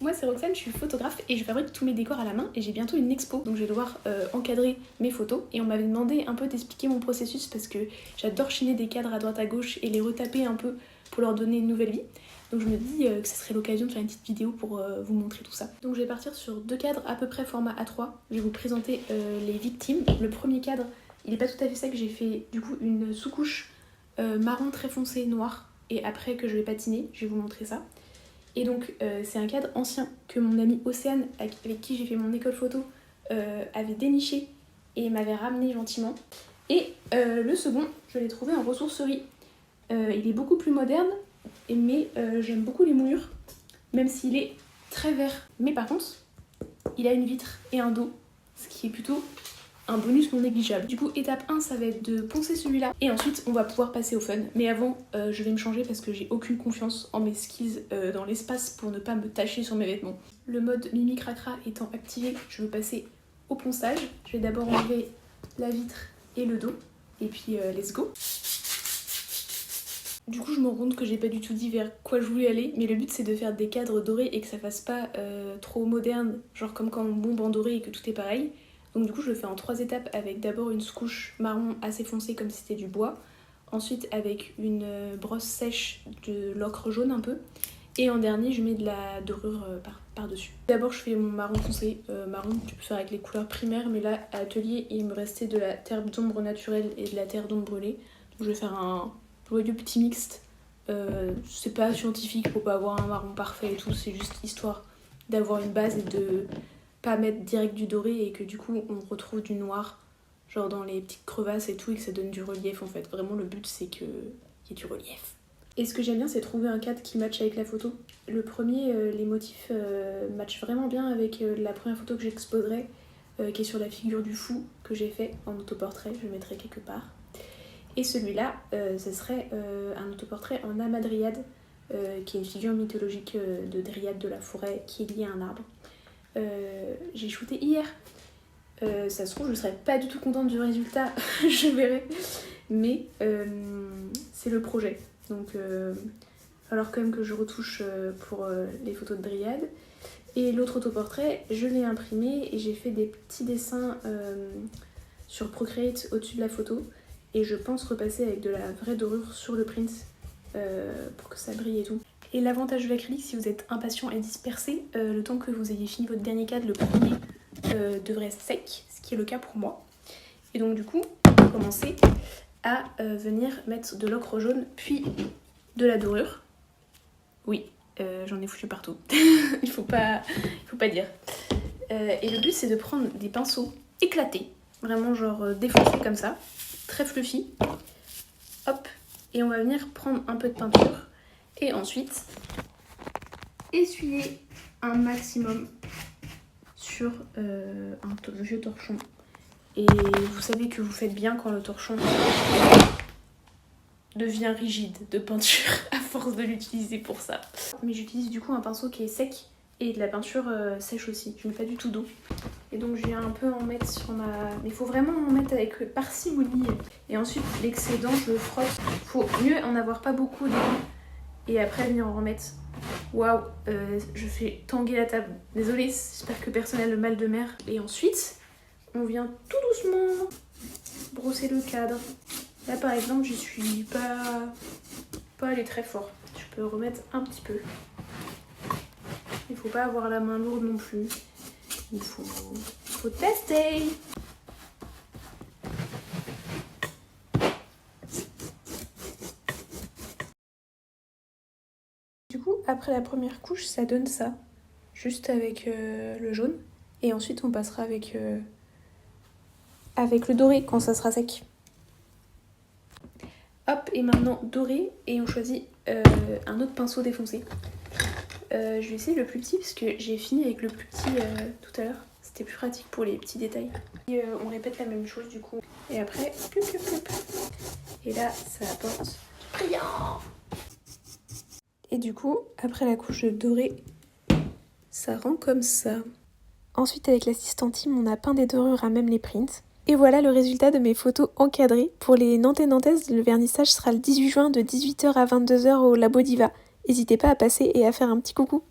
Moi c'est Roxane, je suis photographe et je fabrique tous mes décors à la main et j'ai bientôt une expo donc je vais devoir encadrer mes photos et on m'avait demandé un peu d'expliquer mon processus parce que j'adore chiner des cadres à droite à gauche et les retaper un peu pour leur donner une nouvelle vie. Donc je me dis que ce serait l'occasion de faire une petite vidéo pour vous montrer tout ça. Donc je vais partir sur 2 cadres à peu près format A3. Je vais vous présenter les victimes. Le premier cadre, il est pas tout à fait sec, j'ai fait du coup une sous-couche marron très foncé noir et après que je vais patiner, je vais vous montrer ça. Et donc c'est un cadre ancien que mon amie Océane, avec qui j'ai fait mon école photo, avait déniché et m'avait ramené gentiment. Et le second, je l'ai trouvé en ressourcerie. Il est beaucoup plus moderne, mais j'aime beaucoup les moulures, même s'il est très vert. Mais par contre, il a une vitre et un dos, ce qui est plutôt un bonus non négligeable. Du coup, étape 1, ça va être de poncer celui-là. Et ensuite, on va pouvoir passer au fun. Mais avant, je vais me changer parce que j'ai aucune confiance en mes skills dans l'espace pour ne pas me tacher sur mes vêtements. Le mode Mimi Cracra étant activé, je veux passer au ponçage. Je vais d'abord enlever la vitre et le dos. Et puis, let's go. Du coup, je me rends compte que j'ai pas du tout dit vers quoi je voulais aller, mais le but c'est de faire des cadres dorés et que ça fasse pas trop moderne, genre comme quand on bombe en doré et que tout est pareil. Donc du coup je le fais en 3 étapes avec d'abord une couche marron assez foncée comme si c'était du bois, ensuite avec une brosse sèche de l'ocre jaune un peu, et en dernier je mets de la dorure par-dessus. D'abord je fais mon marron foncé, marron tu peux faire avec les couleurs primaires, mais là à l'atelier il me restait de la terre d'ombre naturelle et de la terre d'ombre brûlée, donc je vais faire un joyeux petit mixte. C'est pas scientifique, faut pas avoir un marron parfait et tout, c'est juste histoire d'avoir une base et de pas mettre direct du doré et que du coup on retrouve du noir genre dans les petites crevasses et tout et que ça donne du relief en fait. Vraiment le but c'est qu'il y ait du relief. Et ce que j'aime bien c'est trouver un cadre qui matche avec la photo. Le premier, les motifs matchent vraiment bien avec la première photo que j'exposerai qui est sur la figure du fou que j'ai fait en autoportrait, je le mettrai quelque part. Et celui-là, ce serait un autoportrait en Amadriade, qui est une figure mythologique de Dryade de la forêt qui est liée à un arbre. J'ai shooté hier. Ça se trouve, je serais pas du tout contente du résultat, je verrai. Mais c'est le projet. Donc, il va falloir quand même que je retouche pour les photos de Dryade. Et l'autre autoportrait, je l'ai imprimé et j'ai fait des petits dessins sur Procreate au-dessus de la photo. Et je pense repasser avec de la vraie dorure sur le print pour que ça brille et tout. Et l'avantage de l'acrylique, si vous êtes impatient et dispersé, le temps que vous ayez fini votre dernier cadre, le premier devrait être sec, ce qui est le cas pour moi. Et donc du coup, on va commencer à venir mettre de l'ocre jaune, puis de la dorure. Oui, j'en ai foutu partout, il faut pas dire. Et le but c'est de prendre des pinceaux éclatés, vraiment genre défoncés comme ça, très fluffy, hop, et on va venir prendre un peu de peinture et ensuite essuyer un maximum sur un vieux torchon. Et vous savez que vous faites bien quand le torchon devient rigide de peinture à force de l'utiliser pour ça. Mais j'utilise du coup un pinceau qui est sec et de la peinture sèche aussi, je mets pas du tout d'eau. Et donc je viens un peu en mettre sur ma... Mais il faut vraiment en mettre avec parcimonie. Et ensuite l'excédent je le frotte. Faut mieux en avoir pas beaucoup au début. Et après venir en remettre. Waouh, je fais tanguer la table. Désolée, j'espère que personne n'a le mal de mer. Et ensuite, on vient tout doucement brosser le cadre. Là par exemple, je suis pas allée très fort. Je peux remettre un petit peu. Il faut pas avoir la main lourde non plus. Il faut tester. Du coup, après la première couche, ça donne ça. Juste avec le jaune. Et ensuite, on passera avec le doré quand ça sera sec. Hop, et maintenant doré. Et on choisit un autre pinceau défoncé. Je vais essayer le plus petit parce que j'ai fini avec le plus petit tout à l'heure. C'était plus pratique pour les petits détails. Et on répète la même chose du coup. Et après, plup, plup, plup. Et là, ça apporte brillant. Et du coup, après la couche dorée, ça rend comme ça. Ensuite, avec l'assistant Tim, on a peint des dorures à même les prints. Et voilà le résultat de mes photos encadrées. Pour les Nantais Nantaises, le vernissage sera le 18 juin de 18h à 22h au Labo Diva. N'hésitez pas à passer et à faire un petit coucou.